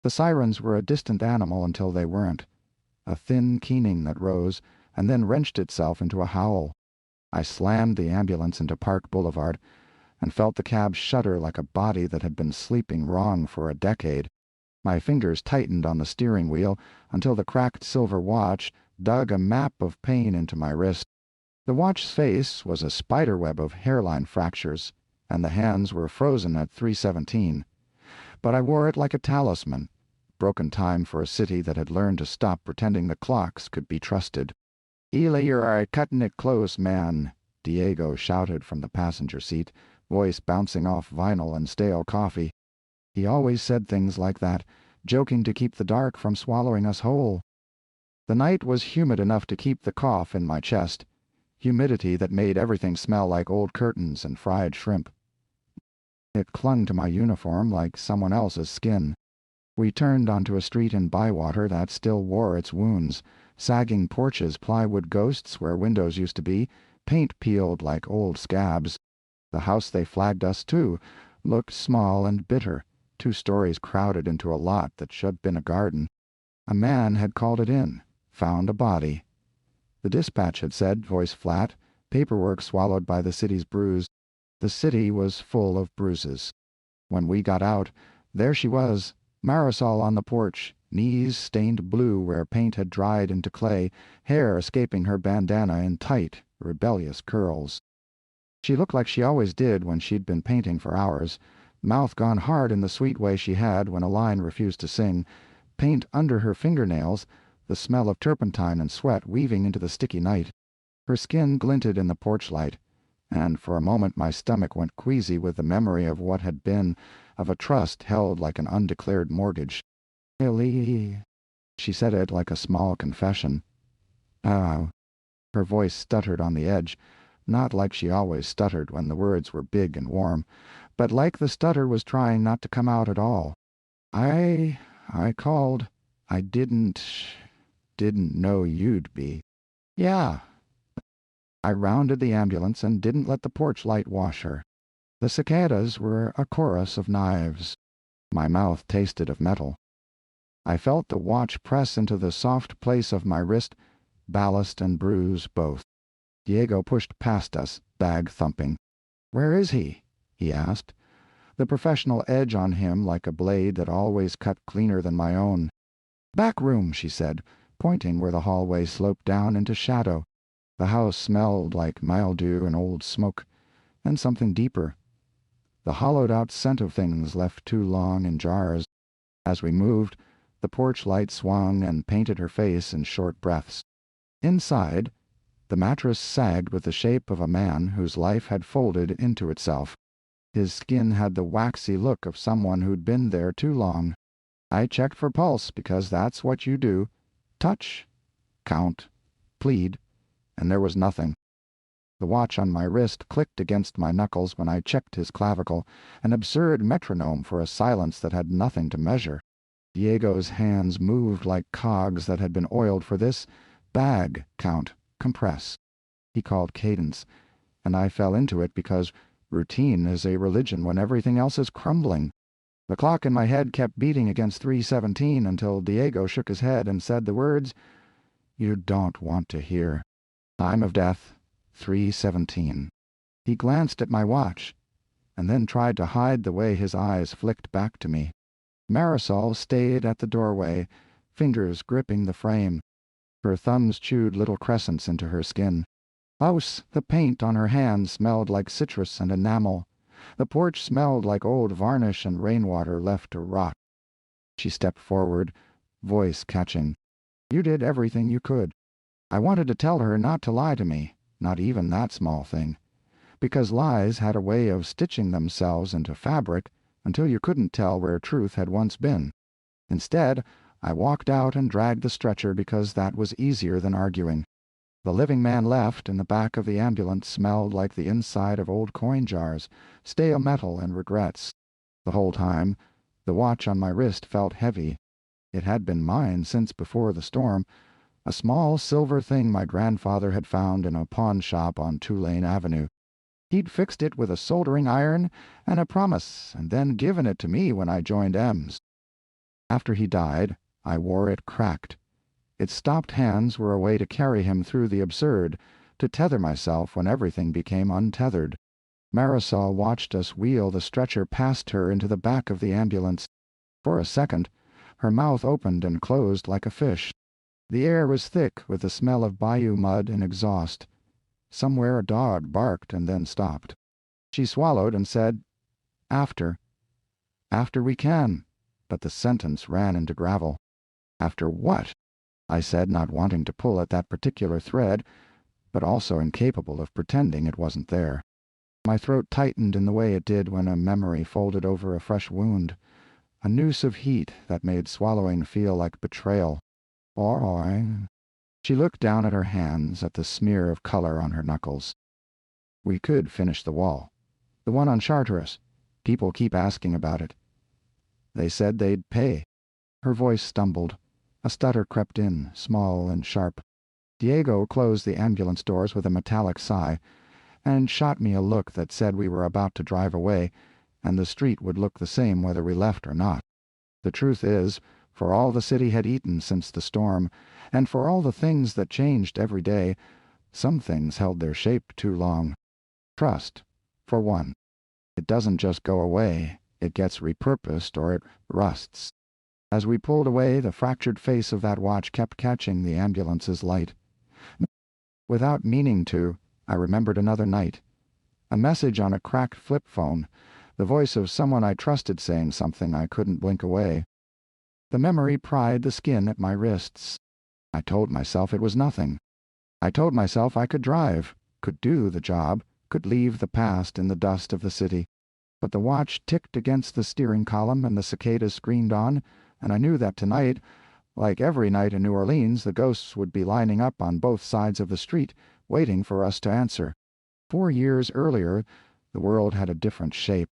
The sirens were a distant animal until they weren't. A thin keening that rose, and then wrenched itself into a howl. I slammed the ambulance into Park Boulevard, and felt the cab shudder like a body that had been sleeping wrong for a decade. My fingers tightened on the steering wheel until the cracked silver watch dug a map of pain into my wrist. The watch's face was a spiderweb of hairline fractures, and the hands were frozen at 3:17. But I wore it like a talisman, broken time for a city that had learned to stop pretending the clocks could be trusted. "Ela, you're cutting it close, man," Diego shouted from the passenger seat, voice bouncing off vinyl and stale coffee. He always said things like that, joking to keep the dark from swallowing us whole. The night was humid enough to keep the cough in my chest, humidity that made everything smell like old curtains and fried shrimp. It clung to my uniform like someone else's skin. We turned onto a street in Bywater that still wore its wounds, sagging porches, plywood ghosts where windows used to be, paint peeled like old scabs. The house they flagged us to looked small and bitter, 2 stories crowded into a lot that should have been a garden. A man had called it in, found a body. The dispatch had said, voice flat, paperwork swallowed by the city's bruise. The city was full of bruises. When we got out, there she was, Marisol on the porch, knees stained blue where paint had dried into clay, hair escaping her bandana in tight, rebellious curls. She looked like she always did when she'd been painting for hours, mouth gone hard in the sweet way she had when a line refused to sing, paint under her fingernails, the smell of turpentine and sweat weaving into the sticky night. Her skin glinted in the porch light, and for a moment my stomach went queasy with the memory of what had been, of a trust held like an undeclared mortgage. "Ellie," she said it like a small confession. "Ah." Her voice stuttered on the edge, not like she always stuttered when the words were big and warm, but like the stutter was trying not to come out at all. I called. I didn't know you'd be." "Yeah." I rounded the ambulance and didn't let the porch light wash her. The cicadas were a chorus of knives. My mouth tasted of metal. I felt the watch press into the soft place of my wrist, ballast and bruise both. Diego pushed past us, bag thumping. "Where is he?" he asked, the professional edge on him like a blade that always cut cleaner than my own. "Back room," she said, pointing where the hallway sloped down into shadow. The house smelled like mildew and old smoke, and something deeper. The hollowed-out scent of things left too long in jars. As we moved, the porch light swung and painted her face in short breaths. Inside, the mattress sagged with the shape of a man whose life had folded into itself. His skin had the waxy look of someone who'd been there too long. I checked for pulse, because that's what you do. Touch, count, plead, and there was nothing. The watch on my wrist clicked against my knuckles when I checked his clavicle, an absurd metronome for a silence that had nothing to measure. Diego's hands moved like cogs that had been oiled for this: bag, count, compress. He called cadence, and I fell into it because routine is a religion when everything else is crumbling. The clock in my head kept beating against 3:17 until Diego shook his head and said the words you don't want to hear. Time of death, 3:17. He glanced at my watch, and then tried to hide the way his eyes flicked back to me. Marisol stayed at the doorway, fingers gripping the frame. Her thumbs chewed little crescents into her skin. House, the paint on her hands smelled like citrus and enamel. The porch smelled like old varnish and rainwater left to rot. She stepped forward, voice catching. "You did everything you could. I wanted to tell her not to lie to me, not even that small thing, because lies had a way of stitching themselves into fabric until you couldn't tell where truth had once been. Instead, I walked out and dragged the stretcher because that was easier than arguing. The living man left in the back of the ambulance smelled like the inside of old coin jars, stale metal and regrets. The whole time, the watch on my wrist felt heavy. It had been mine since before the storm, a small silver thing my grandfather had found in a pawn-shop on Tulane Avenue. He'd fixed it with a soldering iron and a promise, and then given it to me when I joined M's. After he died, I wore it cracked. Its stopped hands were a way to carry him through the absurd, to tether myself when everything became untethered. Marisol watched us wheel the stretcher past her into the back of the ambulance. For a second, her mouth opened and closed like a fish. The air was thick with the smell of bayou mud and exhaust. Somewhere a dog barked and then stopped. She swallowed and said, "After. After we can." But the sentence ran into gravel. "After what?" I said, not wanting to pull at that particular thread, but also incapable of pretending it wasn't there. My throat tightened in the way it did when a memory folded over a fresh wound, a noose of heat that made swallowing feel like betrayal. "All right." She looked down at her hands, at the smear of color on her knuckles. "We could finish the wall. The one on Charteris. People keep asking about it. They said they'd pay." Her voice stumbled. A stutter crept in, small and sharp. Diego closed the ambulance doors with a metallic sigh, and shot me a look that said we were about to drive away, and the street would look the same whether we left or not. The truth is, for all the city had eaten since the storm, and for all the things that changed every day, some things held their shape too long. Trust, for one. It doesn't just go away, it gets repurposed or it rusts. As we pulled away, the fractured face of that watch kept catching the ambulance's light. Without meaning to, I remembered another night. A message on a cracked flip phone, the voice of someone I trusted saying something I couldn't blink away. The memory pried the skin at my wrists. I told myself it was nothing. I told myself I could drive, could do the job, could leave the past in the dust of the city. But the watch ticked against the steering column and the cicadas screamed on, and I knew that tonight, like every night in New Orleans, the ghosts would be lining up on both sides of the street, waiting for us to answer. 4 years earlier, the world had a different shape.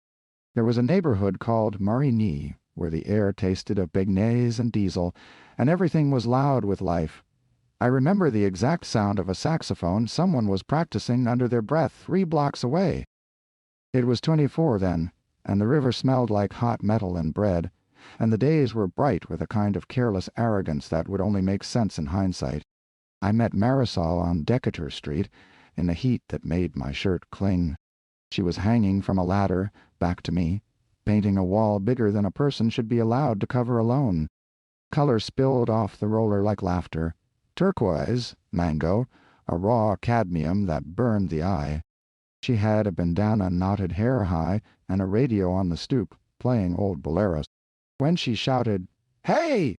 There was a neighborhood called Marigny, where the air tasted of beignets and diesel, and everything was loud with life. I remember the exact sound of a saxophone someone was practicing under their breath 3 blocks away. It was 24 then, and the river smelled like hot metal and bread, and the days were bright with a kind of careless arrogance that would only make sense in hindsight. I met Marisol on Decatur Street, in a heat that made my shirt cling. She was hanging from a ladder, back to me, painting a wall bigger than a person should be allowed to cover alone. Color spilled off the roller like laughter. Turquoise, mango, a raw cadmium that burned the eye. She had a bandana knotted hair high and a radio on the stoop, playing old boleros. When she shouted, "Hey!"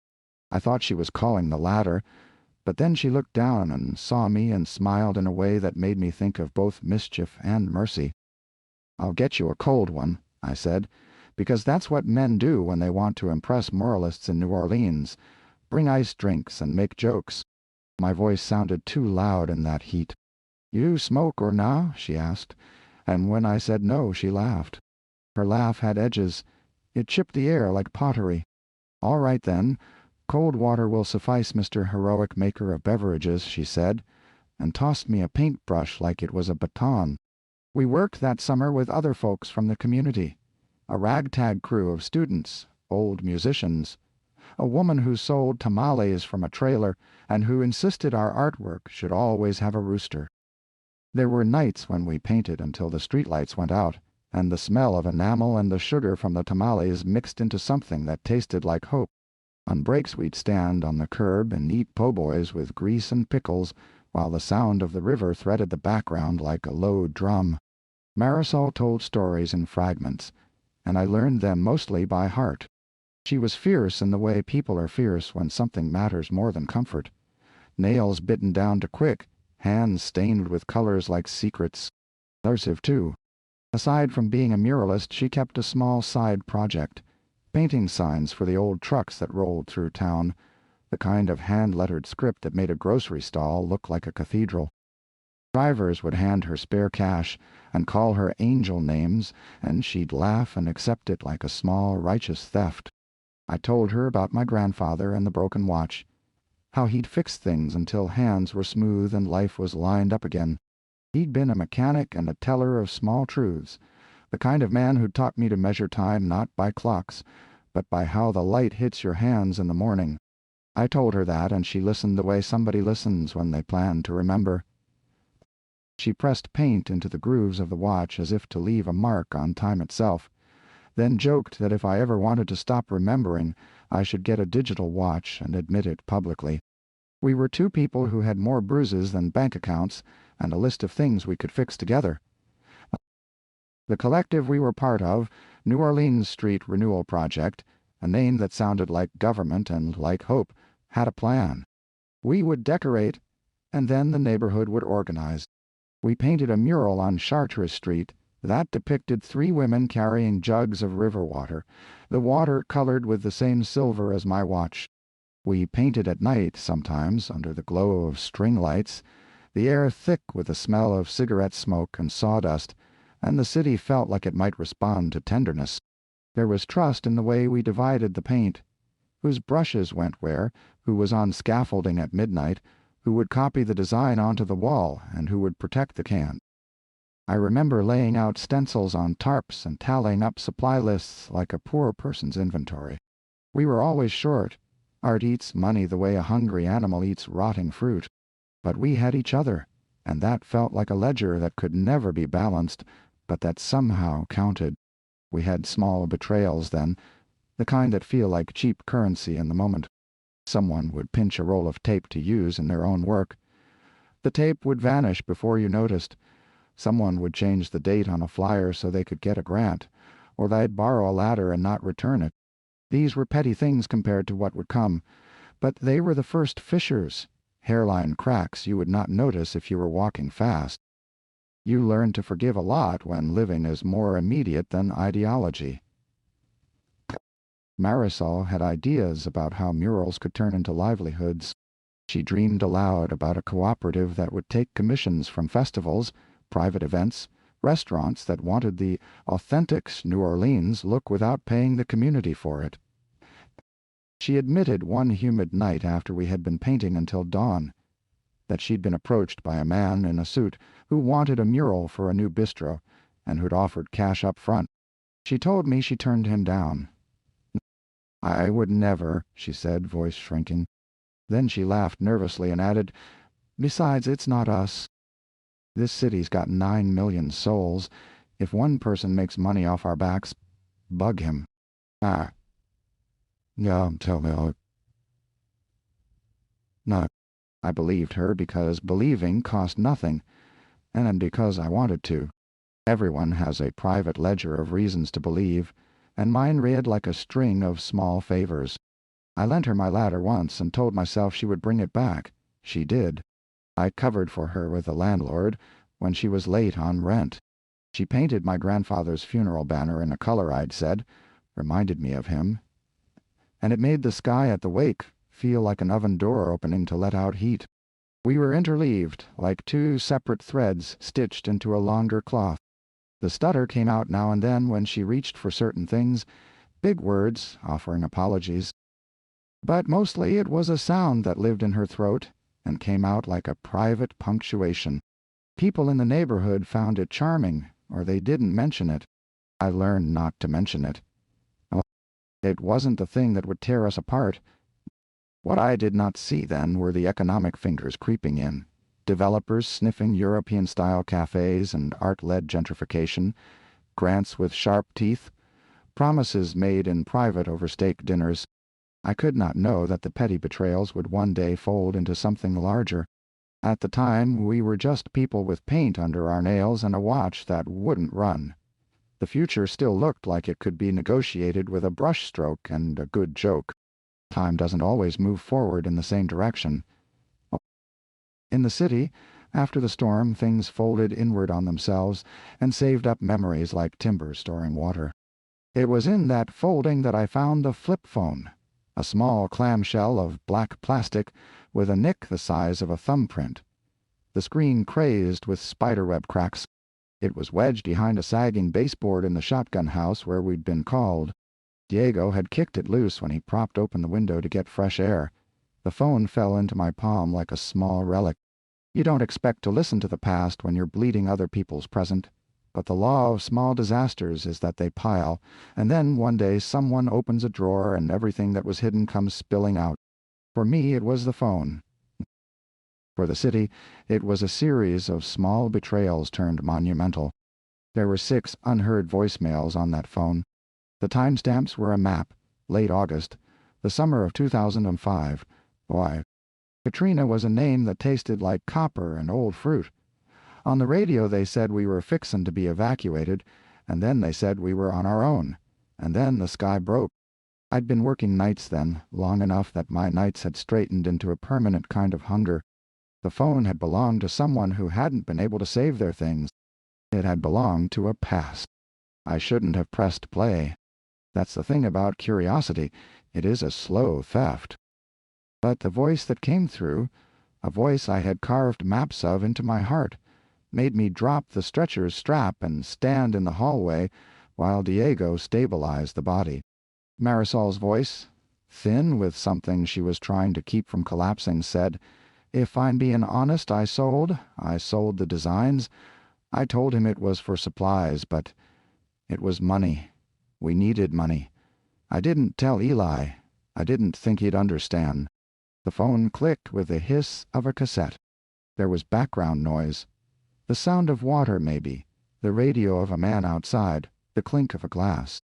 I thought she was calling the ladder, but then she looked down and saw me and smiled in a way that made me think of both mischief and mercy. "I'll get you a cold one," I said, because that's what men do when they want to impress moralists in New Orleans, bring iced drinks and make jokes. My voice sounded too loud in that heat. "You smoke or nah?" she asked, and when I said no she laughed. Her laugh had edges. It chipped the air like pottery. "All right, then. Cold water will suffice, Mr. Heroic Maker of Beverages," she said, and tossed me a paint-brush like it was a baton. We worked that summer with other folks from the community. A ragtag crew of students, old musicians, a woman who sold tamales from a trailer and who insisted our artwork should always have a rooster. There were nights when we painted until the streetlights went out, and the smell of enamel and the sugar from the tamales mixed into something that tasted like hope. On breaks we'd stand on the curb and eat po' boys with grease and pickles, while the sound of the river threaded the background like a low drum. Marisol told stories in fragments, and I learned them mostly by heart. She was fierce in the way people are fierce when something matters more than comfort. Nails bitten down to quick, hands stained with colors like secrets. Aversive, too. Aside from being a muralist, she kept a small side project, painting signs for the old trucks that rolled through town, the kind of hand-lettered script that made a grocery stall look like a cathedral. Drivers would hand her spare cash and call her angel names, and she'd laugh and accept it like a small righteous theft. I told her about my grandfather and the broken watch, how he'd fixed things until hands were smooth and life was lined up again. He'd been a mechanic and a teller of small truths, the kind of man who'd taught me to measure time not by clocks, but by how the light hits your hands in the morning. I told her that, and she listened the way somebody listens when they plan to remember. She pressed paint into the grooves of the watch as if to leave a mark on time itself, then joked that if I ever wanted to stop remembering, I should get a digital watch and admit it publicly. We were two people who had more bruises than bank accounts, and a list of things we could fix together. The collective we were part of, New Orleans Street Renewal Project, a name that sounded like government and like hope, had a plan. We would decorate, and then the neighborhood would organize. We painted a mural on Chartres Street that depicted three women carrying jugs of river water, the water colored with the same silver as my watch. We painted at night sometimes, under the glow of string lights, the air thick with the smell of cigarette smoke and sawdust, and the city felt like it might respond to tenderness. There was trust in the way we divided the paint, whose brushes went where, who was on scaffolding at midnight, who would copy the design onto the wall, and who would protect the can. I remember laying out stencils on tarps and tallying up supply lists like a poor person's inventory. We were always short. Art eats money the way a hungry animal eats rotting fruit. But we had each other, and that felt like a ledger that could never be balanced, but that somehow counted. We had small betrayals then, the kind that feel like cheap currency in the moment. Someone would pinch a roll of tape to use in their own work. The tape would vanish before you noticed. Someone would change the date on a flyer so they could get a grant, or they'd borrow a ladder and not return it. These were petty things compared to what would come, but they were the first fissures, hairline cracks you would not notice if you were walking fast. You learn to forgive a lot when living is more immediate than ideology. Marisol had ideas about how murals could turn into livelihoods. She dreamed aloud about a cooperative that would take commissions from festivals, private events, restaurants that wanted the authentic New Orleans look without paying the community for it. She admitted one humid night after we had been painting until dawn that she'd been approached by a man in a suit who wanted a mural for a new bistro, and who'd offered cash up front. She told me she turned him down. "I would never," she said, voice shrinking. Then she laughed nervously and added, "Besides, it's not us. This city's got 9 million souls. If one person makes money off our backs, bug him." "Ah. Yeah, tell me. No." I believed her because believing cost nothing, and because I wanted to. Everyone has a private ledger of reasons to believe, and mine read like a string of small favors. I lent her my ladder once and told myself she would bring it back. She did. I covered for her with the landlord when she was late on rent. She painted my grandfather's funeral banner in a color I'd said reminded me of him, and it made the sky at the wake feel like an oven door opening to let out heat. We were interleaved, like two separate threads stitched into a longer cloth. The stutter came out now and then when she reached for certain things, big words, offering apologies. But mostly it was a sound that lived in her throat and came out like a private punctuation. People in the neighborhood found it charming, or they didn't mention it. I learned not to mention it. It wasn't the thing that would tear us apart. What I did not see then were the economic fingers creeping in. Developers sniffing European-style cafes and art-led gentrification, grants with sharp teeth, promises made in private over steak dinners. I could not know that the petty betrayals would one day fold into something larger. At the time, we were just people with paint under our nails and a watch that wouldn't run. The future still looked like it could be negotiated with a brushstroke and a good joke. Time doesn't always move forward in the same direction. In the city, after the storm, things folded inward on themselves and saved up memories like timber storing water. It was in that folding that I found the flip phone, a small clamshell of black plastic with a nick the size of a thumbprint. The screen crazed with spiderweb cracks. It was wedged behind a sagging baseboard in the shotgun house where we'd been called. Diego had kicked it loose when he propped open the window to get fresh air. The phone fell into my palm like a small relic. You don't expect to listen to the past when you're bleeding other people's present. But the law of small disasters is that they pile, and then one day someone opens a drawer and everything that was hidden comes spilling out. For me it was the phone. For the city, it was a series of small betrayals turned monumental. There were 6 unheard voicemails on that phone. The timestamps were a map, late August, the summer of 2005. Why, Katrina was a name that tasted like copper and old fruit. On the radio they said we were fixin' to be evacuated, and then they said we were on our own, and then the sky broke. I'd been working nights then, long enough that my nights had straightened into a permanent kind of hunger. The phone had belonged to someone who hadn't been able to save their things. It had belonged to a past. I shouldn't have pressed play. That's the thing about curiosity. It is a slow theft. But the voice that came through, a voice I had carved maps of into my heart, made me drop the stretcher's strap and stand in the hallway while Diego stabilized the body. Marisol's voice, thin with something she was trying to keep from collapsing, said, "If I'm being honest, I sold the designs. I told him it was for supplies, but it was money. We needed money. I didn't tell Eli. I didn't think he'd understand." The phone clicked with the hiss of a cassette. There was background noise. The sound of water, maybe. The radio of a man outside. The clink of a glass.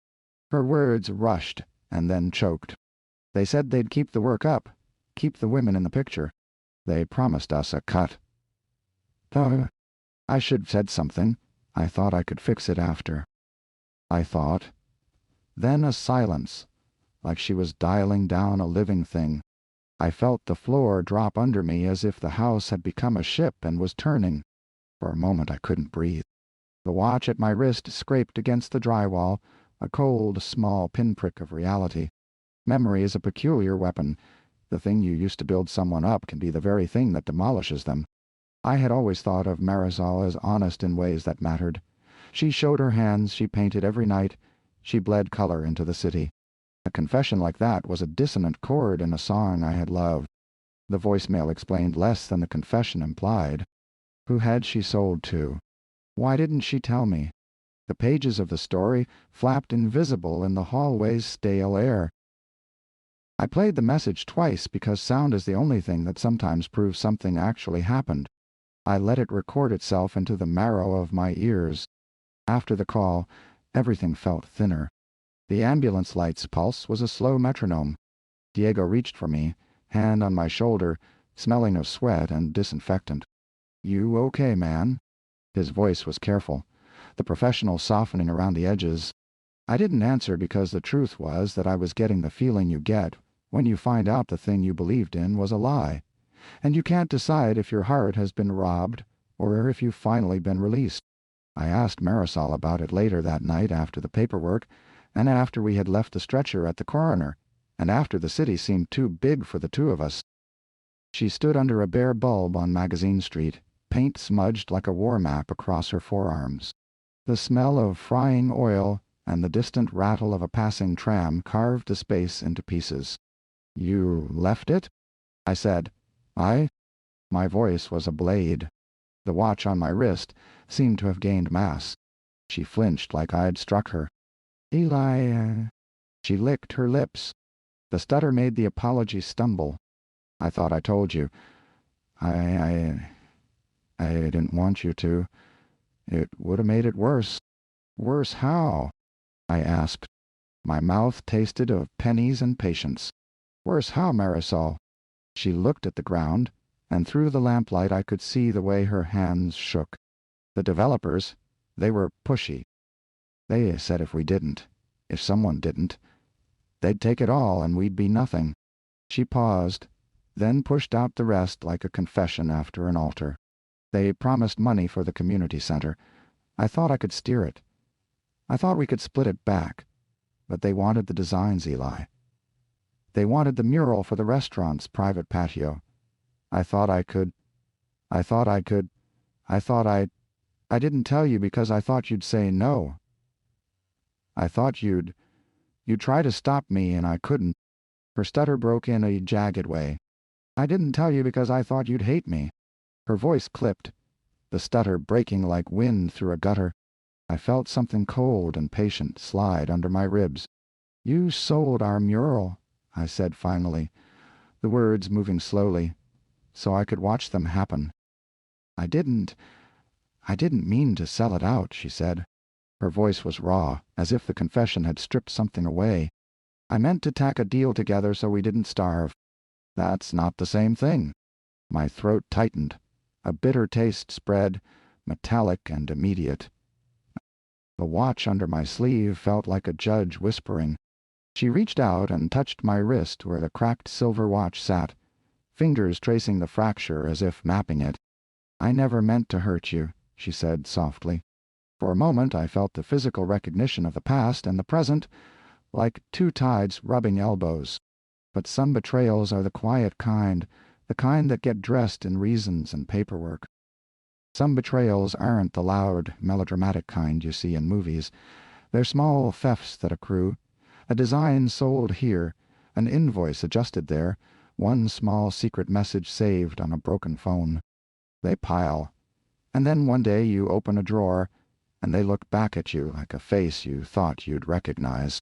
Her words rushed, and then choked. They said they'd keep the work up, keep the women in the picture. They promised us a cut. Though I should have said something. I thought I could fix it after. I thought. Then a silence, like she was dialing down a living thing. I felt the floor drop under me as if the house had become a ship and was turning. For a moment I couldn't breathe. The watch at my wrist scraped against the drywall, a cold, small pinprick of reality. Memory is a peculiar weapon. The thing you used to build someone up can be the very thing that demolishes them. I had always thought of Marisol as honest in ways that mattered. She showed her hands she painted every night. She bled color into the city. A confession like that was a dissonant chord in a song I had loved. The voicemail explained less than the confession implied. Who had she sold to? Why didn't she tell me? The pages of the story flapped invisible in the hallway's stale air. I played the message twice because sound is the only thing that sometimes proves something actually happened. I let it record itself into the marrow of my ears. After the call, everything felt thinner. The ambulance light's pulse was a slow metronome. Diego reached for me, hand on my shoulder, smelling of sweat and disinfectant. "You okay, man?" His voice was careful, the professional softening around the edges. I didn't answer because the truth was that I was getting the feeling you get when you find out the thing you believed in was a lie, and you can't decide if your heart has been robbed or if you've finally been released. I asked Marisol about it later that night after the paperwork, and after we had left the stretcher at the coroner, and after the city seemed too big for the two of us. She stood under a bare bulb on Magazine Street, paint smudged like a war map across her forearms. The smell of frying oil and the distant rattle of a passing tram carved the space into pieces. "You left it?" I said. "I?" My voice was a blade. The watch on my wrist seemed to have gained mass. She flinched like I'd struck her. "Eli, She licked her lips. The stutter made the apology stumble. "I thought I told you. I didn't want you to. It would have made it worse." "Worse how?" I asked. My mouth tasted of pennies and patience. "Worse how, Marisol?" She looked at the ground, and through the lamplight I could see the way her hands shook. The developers, they were pushy. They said if we didn't, if someone didn't, they'd take it all and we'd be nothing. She paused, then pushed out the rest like a confession after an altar. They promised money for the community center. I thought I could steer it. I thought we could split it back. But they wanted the designs, Eli. They wanted the mural for the restaurant's private patio. I thought I could. I thought I could. I thought I didn't tell you because I thought you'd say no. I thought you'd try to stop me, and I couldn't." Her stutter broke in a jagged way. "I didn't tell you because I thought you'd hate me." Her voice clipped, the stutter breaking like wind through a gutter. I felt something cold and patient slide under my ribs. "You sold our mural," I said finally, the words moving slowly, so I could watch them happen. "I didn't mean to sell it out," she said. Her voice was raw, as if the confession had stripped something away. "I meant to tack a deal together so we didn't starve." "That's not the same thing." My throat tightened. A bitter taste spread, metallic and immediate. The watch under my sleeve felt like a judge whispering. She reached out and touched my wrist where the cracked silver watch sat, fingers tracing the fracture as if mapping it. "I never meant to hurt you," she said softly. For a moment I felt the physical recognition of the past and the present, like two tides rubbing elbows. But some betrayals are the quiet kind, the kind that get dressed in reasons and paperwork. Some betrayals aren't the loud, melodramatic kind you see in movies. They're small thefts that accrue, a design sold here, an invoice adjusted there, one small secret message saved on a broken phone. They pile. And then one day you open a drawer, and they look back at you like a face you thought you'd recognize.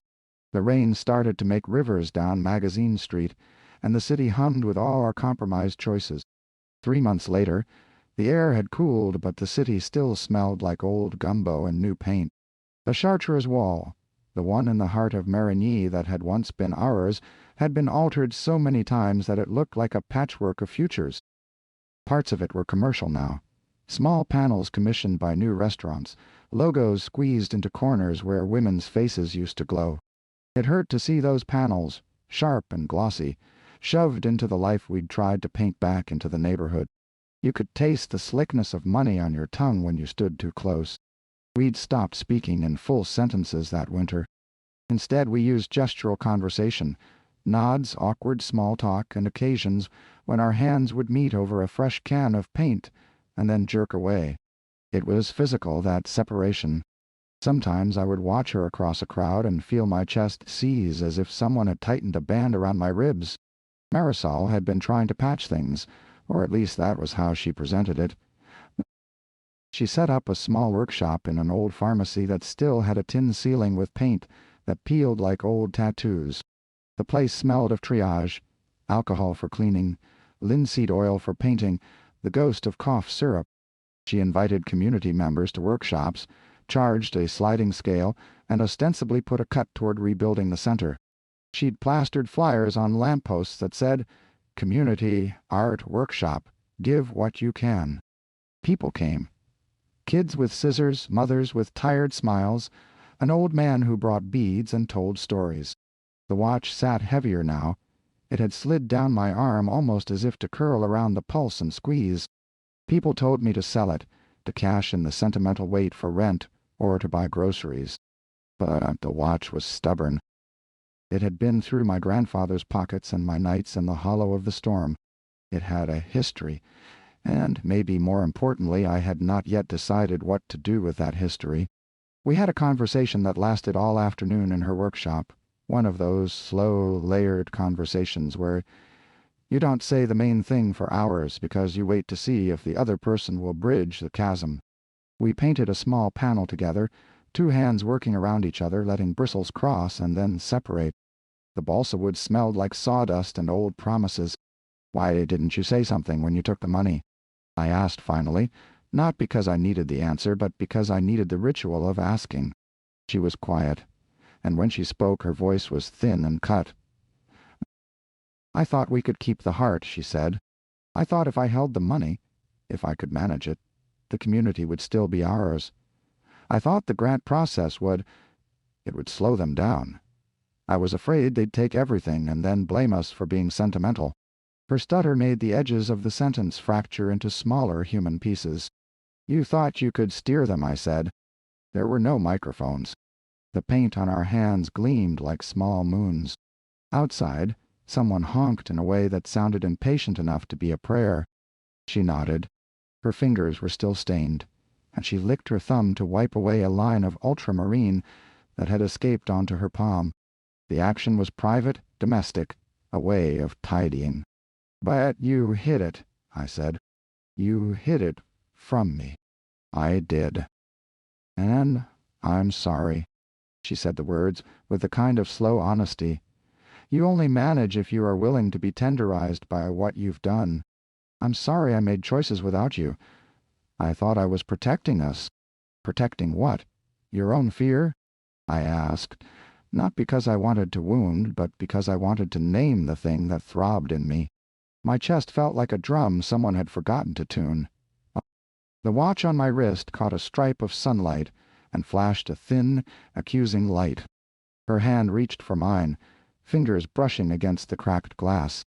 The rain started to make rivers down Magazine Street, and the city hummed with all our compromised choices. 3 months later, the air had cooled, but the city still smelled like old gumbo and new paint. The Chartres wall, the one in the heart of Marigny that had once been ours, had been altered so many times that it looked like a patchwork of futures. Parts of it were commercial now. Small panels commissioned by new restaurants, logos squeezed into corners where women's faces used to glow. It hurt to see those panels, sharp and glossy, shoved into the life we'd tried to paint back into the neighborhood. You could taste the slickness of money on your tongue when you stood too close. We'd stopped speaking in full sentences that winter. Instead, we used gestural conversation, nods, awkward small talk, and occasions when our hands would meet over a fresh can of paint and then jerk away. It was physical, that separation. Sometimes I would watch her across a crowd and feel my chest seize as if someone had tightened a band around my ribs. Marisol had been trying to patch things, or at least that was how she presented it. She set up a small workshop in an old pharmacy that still had a tin ceiling with paint that peeled like old tattoos. The place smelled of triage, alcohol for cleaning, linseed oil for painting, the ghost of cough syrup. She invited community members to workshops, charged a sliding scale, and ostensibly put a cut toward rebuilding the center. She'd plastered flyers on lampposts that said, "Community Art Workshop. Give what you can." People came. Kids with scissors, mothers with tired smiles, an old man who brought beads and told stories. The watch sat heavier now. It had slid down my arm almost as if to curl around the pulse and squeeze. People told me to sell it, to cash in the sentimental weight for rent, or to buy groceries. But the watch was stubborn. It had been through my grandfather's pockets and my nights in the hollow of the storm. It had a history, and, maybe more importantly, I had not yet decided what to do with that history. We had a conversation that lasted all afternoon in her workshop, one of those slow, layered conversations where you don't say the main thing for hours because you wait to see if the other person will bridge the chasm. We painted a small panel together, two hands working around each other, letting bristles cross and then separate. The balsa wood smelled like sawdust and old promises. "Why didn't you say something when you took the money?" I asked finally, not because I needed the answer, but because I needed the ritual of asking. She was quiet, and when she spoke her voice was thin and cut. "I thought we could keep the heart," she said. "I thought if I held the money, if I could manage it, the community would still be ours. I thought the grant process it would slow them down. I was afraid they'd take everything and then blame us for being sentimental." Her stutter made the edges of the sentence fracture into smaller human pieces. "You thought you could steer them," I said. There were no microphones. The paint on our hands gleamed like small moons. Outside, someone honked in a way that sounded impatient enough to be a prayer. She nodded. Her fingers were still stained, and she licked her thumb to wipe away a line of ultramarine that had escaped onto her palm. The action was private, domestic, a way of tidying. "But you hid it," I said. "You hid it from me." I did. And "I'm sorry." She said the words with the kind of slow honesty. "You only manage if you are willing to be tenderized by what you've done. I'm sorry I made choices without you. I thought I was protecting us." "Protecting what? Your own fear?" I asked, not because I wanted to wound, but because I wanted to name the thing that throbbed in me. My chest felt like a drum someone had forgotten to tune. The watch on my wrist caught a stripe of sunlight and flashed a thin, accusing light. Her hand reached for mine, fingers brushing against the cracked glass.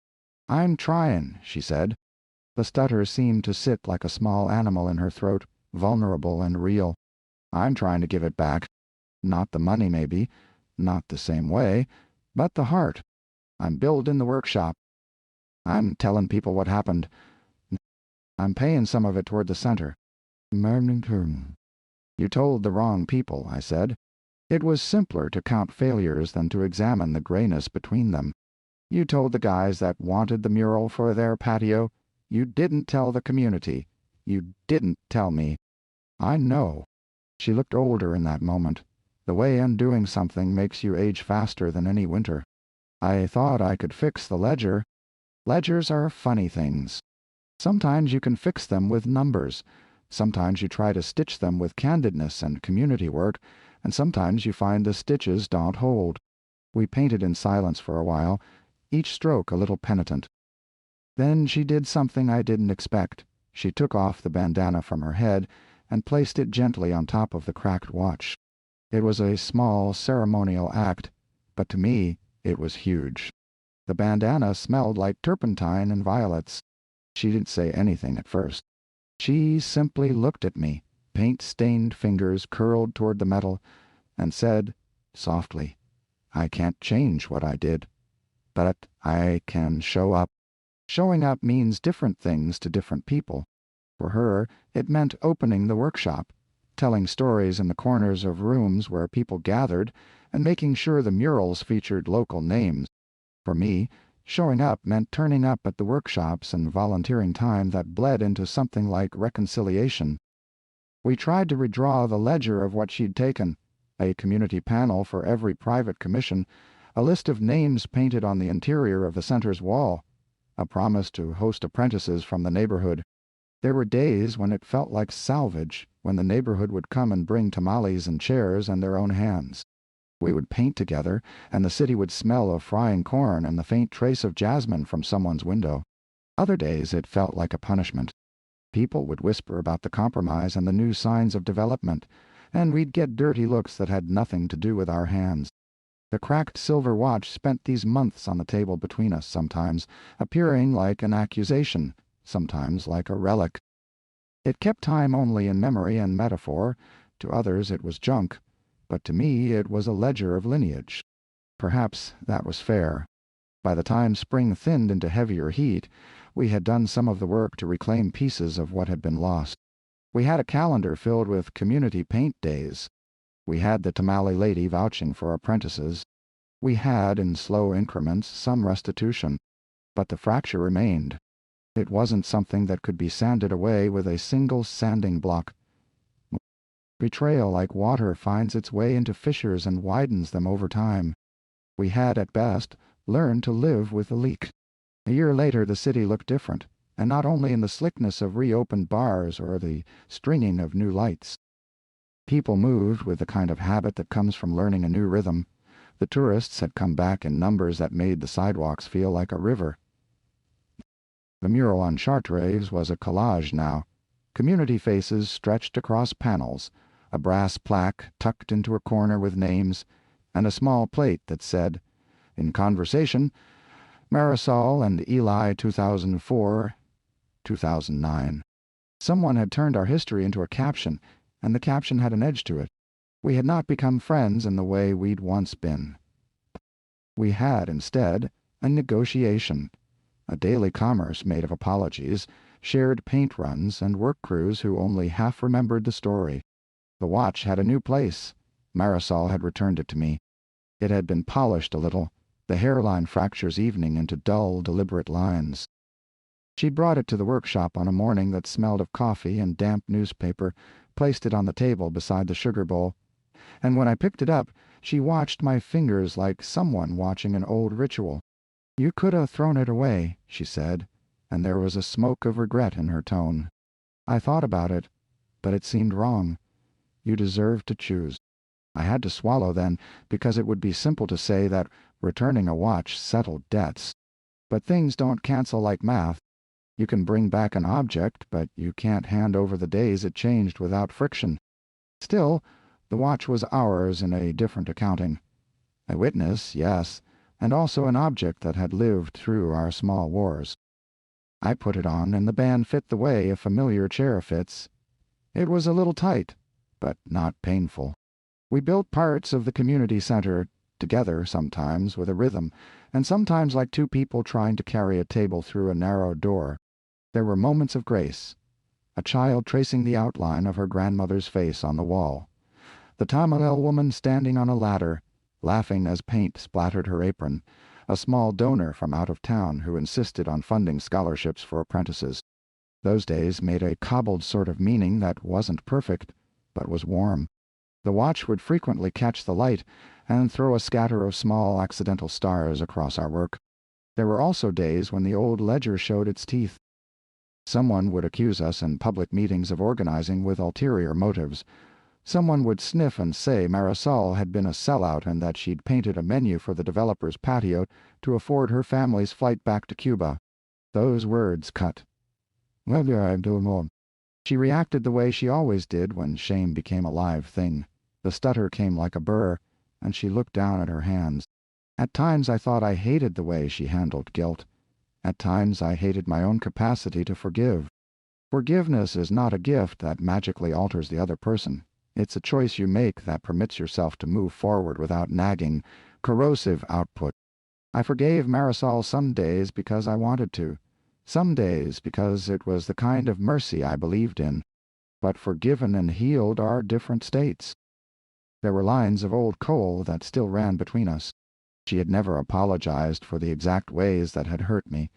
"I'm tryin'," she said. The stutter seemed to sit like a small animal in her throat, vulnerable and real. "I'm trying to give it back. Not the money, maybe, not the same way, but the heart. I'm buildin' the workshop. I'm tellin' people what happened. I'm payin' some of it toward the center." "You told the wrong people," I said. It was simpler to count failures than to examine the grayness between them. "You told the guys that wanted the mural for their patio. You didn't tell the community. You didn't tell me." "I know." She looked older in that moment. The way undoing something makes you age faster than any winter. "I thought I could fix the ledger." "Ledgers are funny things. Sometimes you can fix them with numbers. Sometimes you try to stitch them with candidness and community work, and sometimes you find the stitches don't hold." We painted in silence for a while, each stroke a little penitent. Then she did something I didn't expect. She took off the bandana from her head and placed it gently on top of the cracked watch. It was a small ceremonial act, but to me it was huge. The bandana smelled like turpentine and violets. She didn't say anything at first. She simply looked at me, paint-stained fingers curled toward the metal, and said, softly, "I can't change what I did, but I can show up." Showing up means different things to different people. For her, it meant opening the workshop, telling stories in the corners of rooms where people gathered, and making sure the murals featured local names. For me, showing up meant turning up at the workshops and volunteering time that bled into something like reconciliation. We tried to redraw the ledger of what she'd taken, a community panel for every private commission, a list of names painted on the interior of the center's wall, a promise to host apprentices from the neighborhood. There were days when it felt like salvage, when the neighborhood would come and bring tamales and chairs and their own hands. We would paint together, and the city would smell of frying corn and the faint trace of jasmine from someone's window. Other days it felt like a punishment. People would whisper about the compromise and the new signs of development, and we'd get dirty looks that had nothing to do with our hands. The cracked silver watch spent these months on the table between us sometimes, appearing like an accusation, sometimes like a relic. It kept time only in memory and metaphor. To others it was junk, but to me it was a ledger of lineage. Perhaps that was fair. By the time spring thinned into heavier heat, we had done some of the work to reclaim pieces of what had been lost. We had a calendar filled with community paint days. We had the tamale lady vouching for apprentices. We had, in slow increments, some restitution. But the fracture remained. It wasn't something that could be sanded away with a single sanding block. Betrayal, like water, finds its way into fissures and widens them over time. We had, at best, learned to live with the leak. A year later the city looked different, and not only in the slickness of reopened bars or the stringing of new lights. People moved with the kind of habit that comes from learning a new rhythm. The tourists had come back in numbers that made the sidewalks feel like a river. The mural on Chartres was a collage now. Community faces stretched across panels, a brass plaque tucked into a corner with names, and a small plate that said, "In conversation, Marisol and Eli 2004, 2009. Someone had turned our history into a caption, and the caption had an edge to it. We had not become friends in the way we'd once been. We had, instead, a negotiation, a daily commerce made of apologies, shared paint runs, and work crews who only half remembered the story. The watch had a new place. Marisol had returned it to me. It had been polished a little, the hairline fractures evening into dull, deliberate lines. She brought it to the workshop on a morning that smelled of coffee and damp newspaper, placed it on the table beside the sugar bowl. And when I picked it up, she watched my fingers like someone watching an old ritual. "You could have thrown it away," she said, and there was a smoke of regret in her tone. "I thought about it, but it seemed wrong. You deserved to choose." I had to swallow then, because it would be simple to say that returning a watch settled debts. But things don't cancel like math. You can bring back an object, but you can't hand over the days it changed without friction. Still, the watch was ours in a different accounting. A witness, yes, and also an object that had lived through our small wars. I put it on, and the band fit the way a familiar chair fits. It was a little tight, but not painful. We built parts of the community center together sometimes with a rhythm, and sometimes like two people trying to carry a table through a narrow door. There were moments of grace. A child tracing the outline of her grandmother's face on the wall. The Tamil woman standing on a ladder, laughing as paint splattered her apron. A small donor from out of town who insisted on funding scholarships for apprentices. Those days made a cobbled sort of meaning that wasn't perfect, but was warm. The watch would frequently catch the light and throw a scatter of small accidental stars across our work. There were also days when the old ledger showed its teeth. Someone would accuse us in public meetings of organizing with ulterior motives. Someone would sniff and say Marisol had been a sellout and that she'd painted a menu for the developer's patio to afford her family's flight back to Cuba. Those words cut. Well, yeah, I'm doing more. She reacted the way she always did when shame became a live thing. The stutter came like a burr, and she looked down at her hands. At times I thought I hated the way she handled guilt. At times I hated my own capacity to forgive. Forgiveness is not a gift that magically alters the other person. It's a choice you make that permits yourself to move forward without nagging, corrosive output. I forgave Marisol some days because I wanted to. Some days because it was the kind of mercy I believed in. But forgiven and healed are different states. There were lines of old coal that still ran between us. She had never apologized for the exact ways that had hurt me.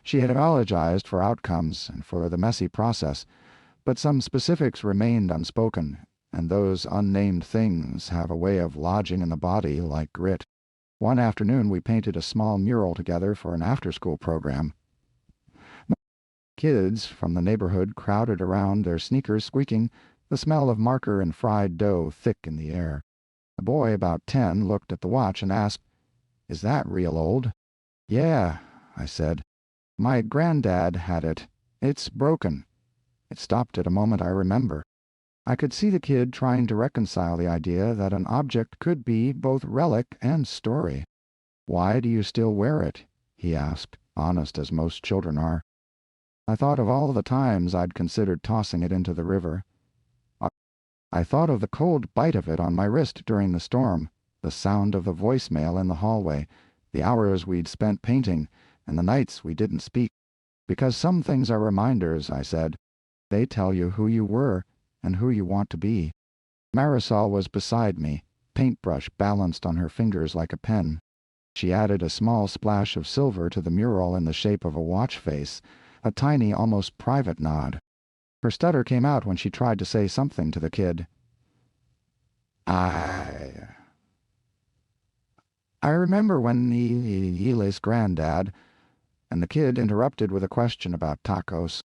She had apologized for outcomes and for the messy process, but some specifics remained unspoken, and those unnamed things have a way of lodging in the body like grit. One afternoon we painted a small mural together for an after-school program. Kids from the neighborhood crowded around, their sneakers squeaking, the smell of marker and fried dough thick in the air. A boy about 10 looked at the watch and asked, "Is that real old?" "Yeah," I said. "My granddad had it. It's broken." It stopped at a moment I remember. I could see the kid trying to reconcile the idea that an object could be both relic and story. "Why do you still wear it?" he asked, honest as most children are. I thought of all the times I'd considered tossing it into the river. I thought of the cold bite of it on my wrist during the storm, the sound of the voicemail in the hallway, the hours we'd spent painting, and the nights we didn't speak. "Because some things are reminders," I said. "They tell you who you were and who you want to be." Marisol was beside me, paintbrush balanced on her fingers like a pen. She added a small splash of silver to the mural in the shape of a watch face, a tiny, almost private nod. Her stutter came out when she tried to say something to the kid. I remember when Eli's granddad," and the kid interrupted with a question about tacos.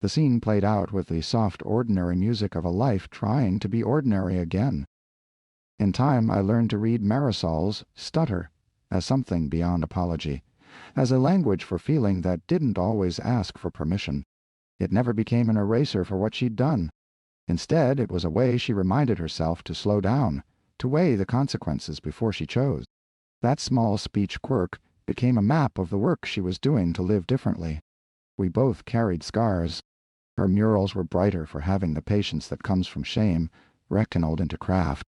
The scene played out with the soft ordinary music of a life trying to be ordinary again. In time I learned to read Marisol's stutter as something beyond apology, as a language for feeling that didn't always ask for permission. It never became an eraser for what she'd done. Instead, it was a way she reminded herself to slow down, to weigh the consequences before she chose. That small speech quirk became a map of the work she was doing to live differently. We both carried scars. Her murals were brighter for having the patience that comes from shame, rekindled into craft.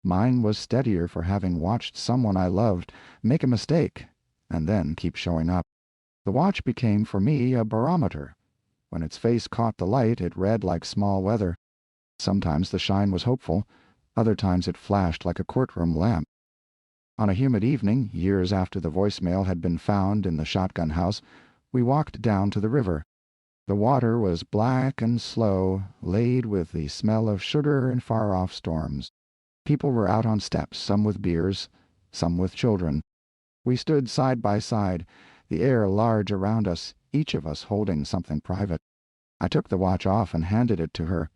Mine was steadier for having watched someone I loved make a mistake and then keep showing up. The watch became for me a barometer. When its face caught the light it read like small weather. Sometimes the shine was hopeful, other times it flashed like a courtroom lamp. On a humid evening, years after the voicemail had been found in the shotgun house, we walked down to the river. The water was black and slow, laid with the smell of sugar and far-off storms. People were out on steps, some with beers, some with children. We stood side by side, the air large around us, each of us holding something private. I took the watch off and handed it to her.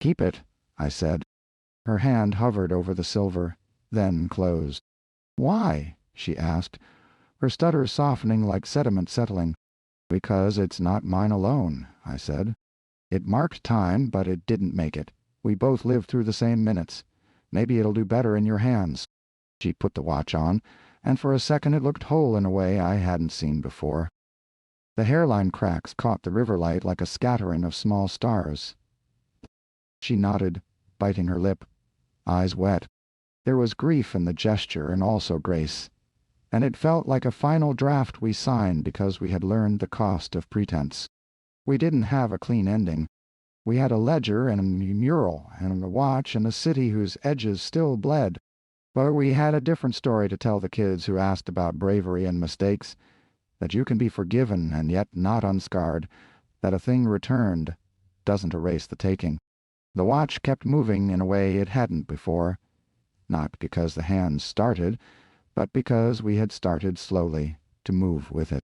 "Keep it," I said. Her hand hovered over the silver, then closed. "Why?" she asked, her stutter softening like sediment settling. "Because it's not mine alone," I said. "It marked time, but it didn't make it. We both lived through the same minutes. Maybe it'll do better in your hands." She put the watch on, and for a second it looked whole in a way I hadn't seen before. The hairline cracks caught the river light like a scattering of small stars. She nodded, biting her lip, eyes wet. There was grief in the gesture and also grace. And it felt like a final draft we signed because we had learned the cost of pretense. We didn't have a clean ending. We had a ledger and a mural and a watch and a city whose edges still bled. But we had a different story to tell the kids who asked about bravery and mistakes, that you can be forgiven and yet not unscarred, that a thing returned doesn't erase the taking. The watch kept moving in a way it hadn't before, not because the hands started, but because we had started slowly to move with it.